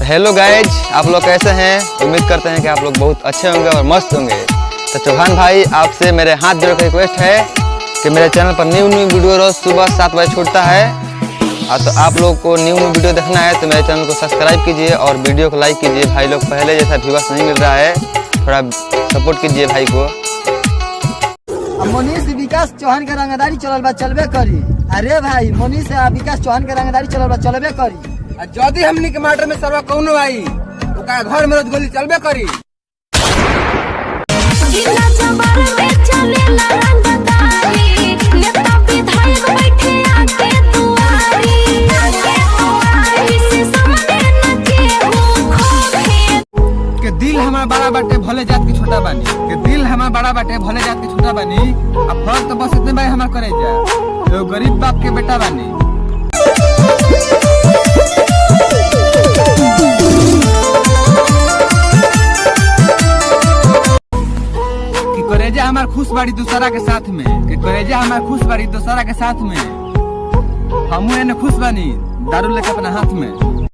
Hello guys, आप लोग कैसे हैं? उम्मीद करते हैं कि आप लोग बहुत अच्छे होंगे और मस्त होंगे। तो चौहान भाई, आपसे मेरे हाथ जोड़ कर रिक्वेस्ट है कि मेरे चैनल पर न्यू वीडियो रोज सुबह 7 बजे छूटता है। तो आप लोग को न्यू वीडियो देखना है तो मेरे चैनल को सब्सक्राइब कीजिए और वीडियो को लाइक कीजिए। भाई लोग पहले जैसा व्यूअर्स नहीं मिल रहा है, थोड़ा सपोर्ट कीजिए भाई को। मनीष विकास चौहान के रंगदारी चलल बा, चलबे करी। अरे भाई, मनीष विकास चौहान के रंगदारी चलल बा, चलबे करी। जदि हमनी के माटर में सरवा कौनो आई ओकरा घर में रोज गोली चलबे करी। के दिल हमारा बड़ा बाटे भले जात के छोटा बानी, के दिल हमारा बड़ा बाटे भले जात के छोटा बानी। अब फर्क तो बस इतने भाई हमार करे जा, तो गरीब बाप के बेटा बानी। करेजा हमार खुश बाड़ी दूसरा के साथ में, कि करेजा हमार खुश बाड़ी दूसरा के साथ में। हमू एने खुश बानी दारू लेके अपना हाथ में।